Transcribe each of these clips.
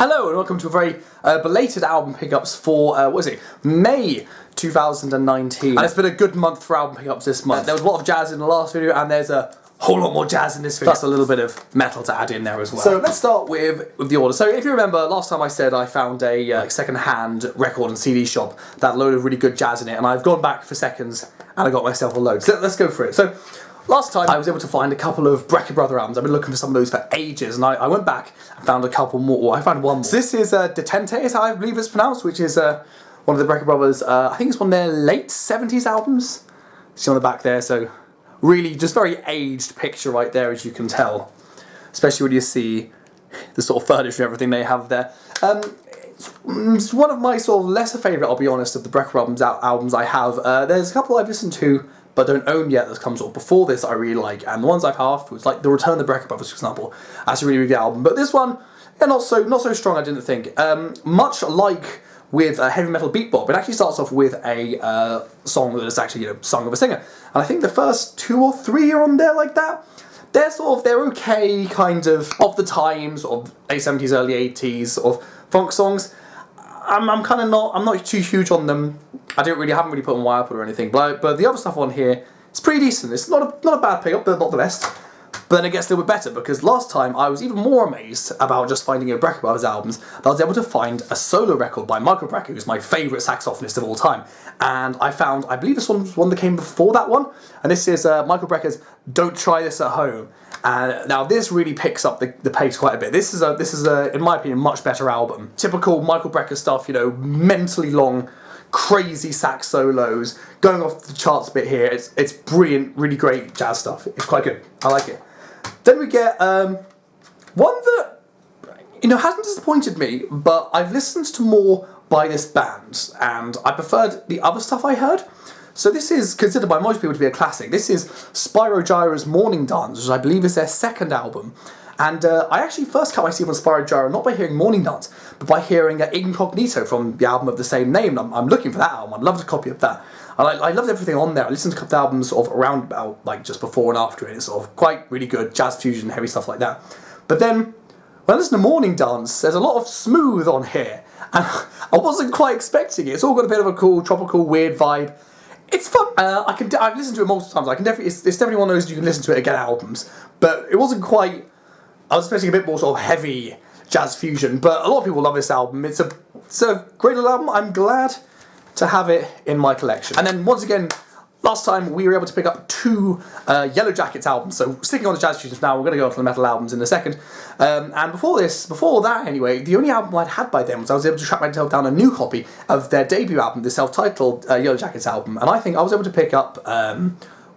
Hello and welcome to a very belated album pickups for, May 2019. And it's been a good month for album pickups this month. There was a lot of jazz in the last video and there's a whole lot more jazz in this video. Plus a little bit of metal to add in there as well. So let's start with the order. So if you remember, last time I said I found a second-hand record and CD shop that had a load of really good jazz in it, and I've gone back for seconds and I got myself a load. So let's go for it. So last time I was able to find a couple of Brecker brother albums. I've been looking for some of those for ages, and I went back and found a couple more. Well, I found one more. So this is Detente, is how I believe it's pronounced, which is one of the Brecker brothers. I think it's one of their late 70s albums. See on the back there, so really just very aged picture right there, as you can tell. Especially when you see the sort of furniture and everything they have there. It's one of my sort of lesser favourite, I'll be honest, of the Brecker albums I have. There's a couple I've listened to but don't own yet that's come sort of before this that I really like, and the ones I've had afterwards, like The Return of the Brecker Brothers, for example, that's a really, really good album. But this one, yeah, not so strong, I didn't think. Much like with Heavy Metal Beat Bop, it actually starts off with a song that is actually, sung of a singer. And I think the first 2 or 3 are on there like that. They're okay, kind of the time, sort of late 70s, early 80s, sort of funk songs. I'm not too huge on them. I haven't really put on Wirewood or anything, but the other stuff on here is pretty decent. It's not a bad pickup, but not the best. But then it gets a little bit better, because last time I was even more amazed about just finding a Brecker Brothers albums that I was able to find a solo record by Michael Brecker, who's my favourite saxophonist of all time. And I found, I believe this one was one that came before that one, and this is Michael Brecker's Don't Try This at Home. And now this really picks up the pace quite a bit. This is in my opinion, much better album. Typical Michael Brecker stuff, mentally long, crazy sax solos, going off the charts a bit here. It's brilliant, really great jazz stuff. It's quite good. I like it. Then we get one that hasn't disappointed me, but I've listened to more by this band, and I preferred the other stuff I heard. So this is considered by most people to be a classic. This is Spyro Gyra's Morning Dance, which I believe is their second album. And I actually first cut my teeth on Spyro Gyra not by hearing Morning Dance, but by hearing Incognito from the album of the same name. I'm looking for that album. I'd love a copy of that. I loved everything on there. I listened to a couple of albums sort of around about just before and after it. It's sort of quite really good, jazz fusion, heavy stuff like that. But then when I listen to Morning Dance, there's a lot of smooth on here, and I wasn't quite expecting it. It's all got a bit of a cool, tropical, weird vibe. It's fun. I've listened to it multiple times. It's definitely one of those you can listen to it again albums. But it wasn't quite. I was expecting a bit more sort of heavy jazz fusion. But a lot of people love this album. It's a great little album. I'm glad to have it in my collection. And then once again, last time we were able to pick up 2 Yellowjackets albums. So sticking on the jazz fusions now, we're going to go on to the metal albums in a second. And before that anyway, the only album I'd had by them was I was able to track myself down a new copy of their debut album, the self-titled Yellowjackets album. And I think I was able to pick up,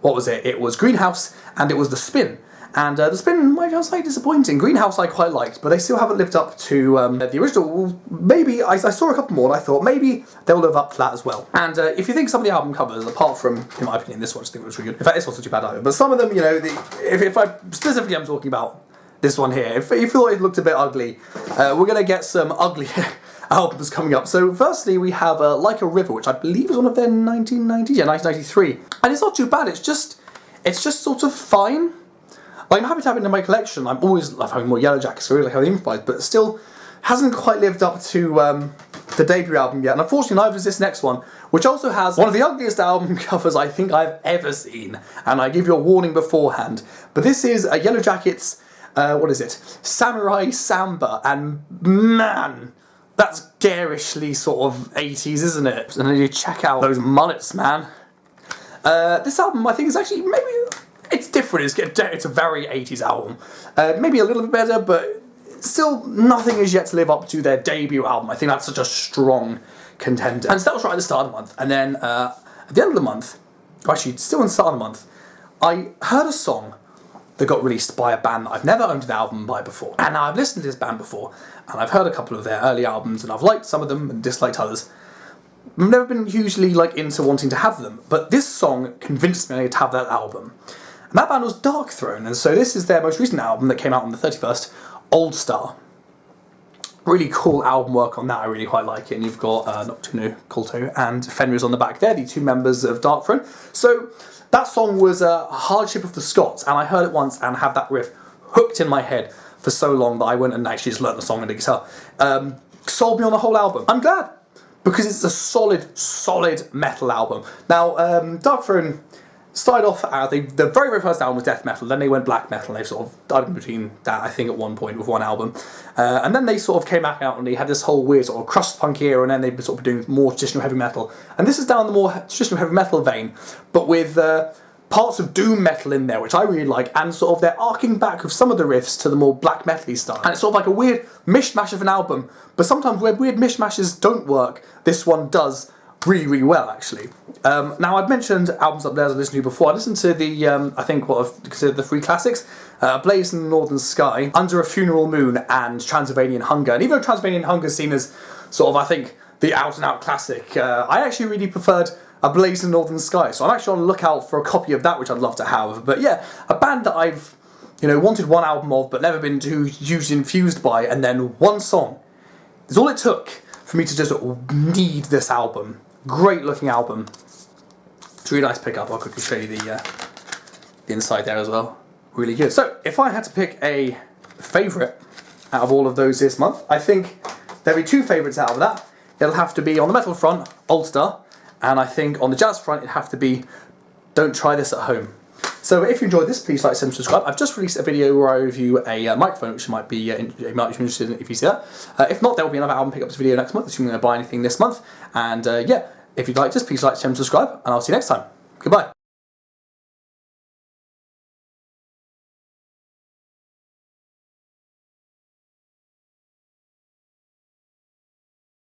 what was it? It was Greenhouse and it was The Spin. And The Spin might be slightly disappointing. Greenhouse I quite liked, but they still haven't lived up to the original. Maybe, I saw a couple more and I thought maybe they'll live up to that as well. And if you think some of the album covers, apart from, in my opinion, this one, I just think it was really good. In fact, this wasn't too bad either. But some of them, if I specifically I'm talking about this one here, if you thought it looked a bit ugly, we're going to get some ugly albums coming up. So firstly we have Like a River, which I believe is one of their 1993. And it's not too bad, it's just sort of fine. I'm happy to have it in my collection. I'm always love having more Yellowjackets, so I really like how they improvise, but it still hasn't quite lived up to the debut album yet. And unfortunately, neither does this next one, which also has one of the ugliest album covers I think I've ever seen. And I give you a warning beforehand. But this is a Yellowjackets, Samurai Samba, and man, that's garishly sort of 80s, isn't it? And then you check out those mullets, man. This album I think is actually maybe. It's different, it's a very 80s album. Maybe a little bit better, but still nothing is yet to live up to their debut album. I think that's such a strong contender. And so that was right at the start of the month. And then at the end of the month, or actually still in the start of the month, I heard a song that got released by a band that I've never owned an album by before. And now I've listened to this band before, and I've heard a couple of their early albums, and I've liked some of them and disliked others. I've never been hugely into wanting to have them, but this song convinced me to have that album. And that band was Darkthrone, and so this is their most recent album that came out on the 31st, Old Star. Really cool album work on that, I really quite like it. And you've got Nocturno, Colto, and Fenris on the back there, the 2 members of Darkthrone. So that song was Hardship of the Scots, and I heard it once and had that riff hooked in my head for so long that I went and actually just learnt the song on the guitar. Sold me on the whole album. I'm glad, because it's a solid metal album. Now, Darkthrone started off as the very, very first album was death metal, then they went black metal, and they've sort of died in between that, I think, at one point with one album. And then they sort of came back out and they had this whole weird sort of crust punk era, and then they've been sort of doing more traditional heavy metal. And this is down the more traditional heavy metal vein, but with parts of doom metal in there, which I really like, and sort of they're arcing back with some of the riffs to the more black metal-y style. And it's sort of like a weird mishmash of an album, but sometimes where weird mishmashes don't work, this one does really, really well, actually. Now, I've mentioned albums up there as I listened to before. I listened to the, I think what I've considered the three classics, Blaze in the Northern Sky, Under a Funeral Moon, and Transylvanian Hunger. And even though Transylvanian Hunger is seen as sort of, I think, the out-and-out classic, I actually really preferred A Blaze in the Northern Sky. So I'm actually on the lookout for a copy of that, which I'd love to have. But yeah, a band that I've, you know, wanted one album of, but never been too hugely infused by, and then one song is all it took for me to just need this album. Great looking album. It's a really nice pickup. I'll quickly show you the inside there as well. Really good. So, if I had to pick a favourite out of all of those this month, I think there'll be two favourites out of that. It'll have to be on the metal front, Old Star, and I think on the jazz front it'll have to be Don't Try This at Home. So if you enjoyed this, please like, subscribe. I've just released a video where I review a microphone, which you might be interested in if you see that. If not, there will be another album pickups video next month, assuming I buy anything this month. And yeah, if you'd like this, please like, subscribe, and I'll see you next time. Goodbye.